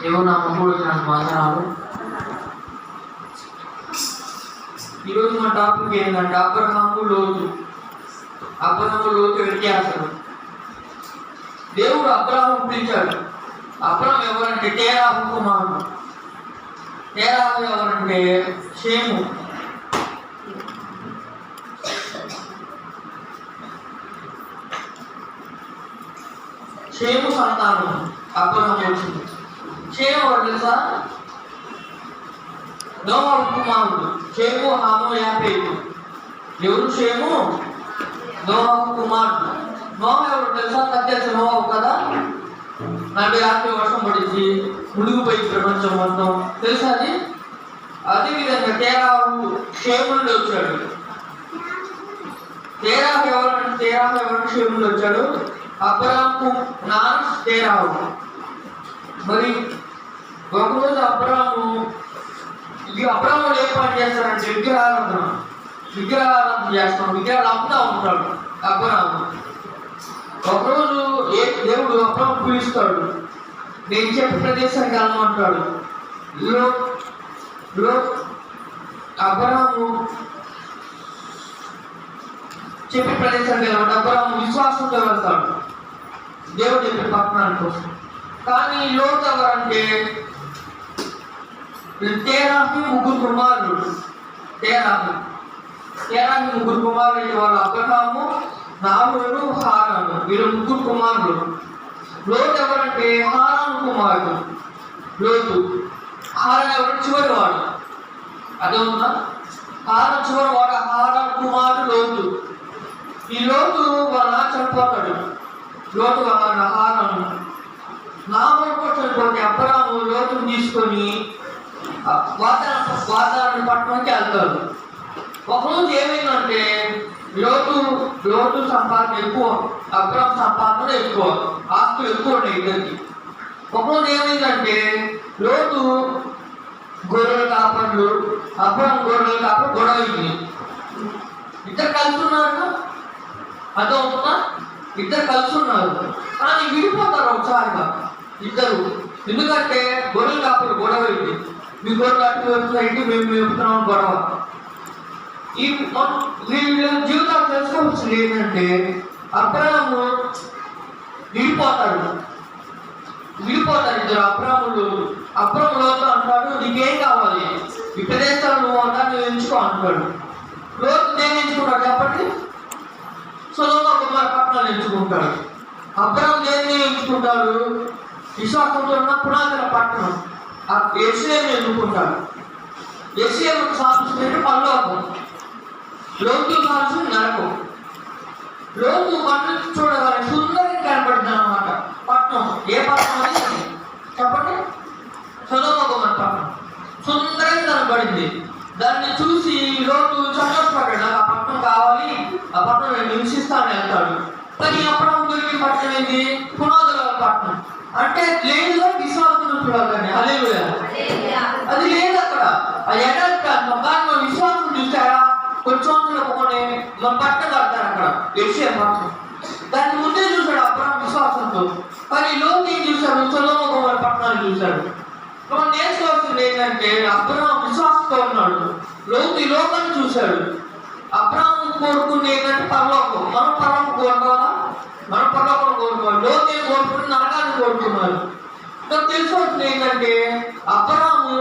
దేవుడు నా ముందు వందనాలు. ఈరోజు మన టాపిక్ ఏంటంటే అబ్రహాము లోతు వ్యత్యాసం. దేవుడు అబ్రహాము పిలిచాడు. అబ్రహాం ఎవరంటే తేరాహు కుమారుడు. తేరాహు ఎవరంటే షేము. షేము సంతానం అబ్రహాం వచ్చింది. షేము ఎవరు తెలుసా? నోవహు కుమారుడు. షేము, హాము, యాఫేతు. ఎవరు షేము? నోవహు కుమారుడు. నోవహు ఎవరు తెలుసా? తెలుసు నోవహు కదా. 40 వర్షం పడింది, మునిగిపోయింది ప్రపంచం మొత్తం, తెలుసా అది? అదేవిధంగా తేరాహు షేము నుండి వచ్చాడు. తేరాహు ఎవరంటే షేము నుండి వచ్చాడు. అబ్రహాము నాన్న తేరాహు. మరి ఒకరోజు అబ్రహాము ఏ పని చేస్తారంటే విగ్రహారాధన చేస్తాం. విగ్రహాలు అమ్ముతా ఉంటాడు అబ్రహాము. ఒకరోజు దేవుడు అబ్రహాము పిలుస్తాడు. నేను చెప్పే ప్రదేశానికి వెళ్ళమంటాడు. అబ్రహాము చెప్పే ప్రదేశానికి వెళ్ళమంటే అబ్రహాము విశ్వాసంతో వెళ్తాడు దేవుడు చెప్పే పట్టణానికి కోసం. కానీ లోతు ఎవరంటే తేరాహు ముగ్గురు కుమారుడు. తేరాహు ముగ్గురు కుమారుడు. వాళ్ళు అబ్రహాము, నాహోరు, హారాను. వీళ్ళు ముగ్గురు కుమారుడు. లోతు ఎవరంటే హారాను కుమారుడు. లోతు హారాను ఎవరు? చివరి వాడు. అదే ఉందా? హారాను చివరి వాడు. హారాను కుమారుడు లోతు. ఈ లోతు వాళ్ళ చనిపోతాడు. లోతు వాళ్ళ హారాను నాహోరు చనిపోతే అబ్రహాము లోతును తీసుకొని వాతావరణ పట్టణానికి వెళ్తాడు. ఒకరోజు ఏమైందంటే లోతు సంపాదన ఎక్కువ, అబ్రహాం సంపాదన ఎక్కువ, ఆస్తులు ఎక్కువ ఉన్నాయి ఇద్దరికి. ఒకరోజు ఏమైందంటే లోతు గొర్రెలు కాపర్లు, అబ్రహాం గొర్రెలు కాపర్ గొడవ అయింది. ఇద్దరు కలిసి ఉన్నారు. అర్థమవుతుందా? ఇద్దరు కలిసి ఉన్నారు కానీ విడిపోతారు ఒకసారిగా ఇద్దరు. ఎందుకంటే గొర్రెలు కాపర్లు గొడవ అయింది. మీ గొర్రెలు అటు వెళ్తున్నాయి, మేము వెళ్తున్నాం గొడవ. ఈ వీళ్ళ జీవితాలు తెలుసుకోవాల్సింది ఏంటంటే అబ్రహాము విడిపోతారు ఇద్దరు. అబ్రహాములోతో అంటాడు, నీకేం కావాలి? ఈ ప్రదేశాలు నువ్వు అంటాడు, నువ్వు ఎంచుకో అంటాడు. లోతు నేను ఎంచుకుంటాడు చెప్పండి. సొదొమ గొమొర్రా పట్టణాలు ఎంచుకుంటాడు. అబ్రహాము దేన్ని ఎంచుకుంటాడు? విశ్వాసంతో ఉన్న పునాదుల పట్టణం యెరూషలేమును ఎన్నుకుంటాడు. యెరూషలేముకు సాదృశ్యం పరలోకం, లోతు సాదృశ్యం నరకం. లోతు పట్టణం చూడగానే సుందరంగా కనపడింది అన్నమాట. పట్టణం ఏ పట్టణం అని చెప్పండి? సొదొమ గొమొర్రా పట్టణం సుందరంగా కనపడింది. దాన్ని చూసి లోతు సంతోషపడ్డాడు. నాకు ఆ పట్టణం కావాలి, ఆ పట్టణం నేను నివసిస్తాను వెళ్తాడు. కానీ అబ్రహాము దొరికిన పట్టణం ఏంటి? పునాదుల పట్టణం. అంటే లేదుగా విశ్వాసం చూడాలి. హల్లెలూయా. అది లేదు అక్కడ. అది ఎడారి ప్రాంతం. కానీ మన విశ్వాసం చూసారా? కొంచెం మన పట్టణం కడతారు అక్కడ యెరూషలేము పట్టణం. దాన్ని ముందే చూశాడు అబ్రహాము విశ్వాసంతో. కానీ లోతు ఏం చూశాడు? సొదొమ గొమొర్రా పట్టణాన్ని చూశాడు. మనం నేర్చుకోవాల్సింది ఏంటంటే అబ్రహాము విశ్వాసంతో ఉన్నాడు. లోతు ఈ లోకాన్ని చూశాడు. అబ్రహాము కోరుకుంది ఏంటంటే పరలోకం. మనం పరలోకం కోరుకోవాలా? మనం పరలోకం కోరుకోవాలి. లోతు ఏం కోరుకుంటే నరకాన్ని కోరుకున్నారు. తెలుసుకోవాల్సింది ఏంటంటే అబ్రహాము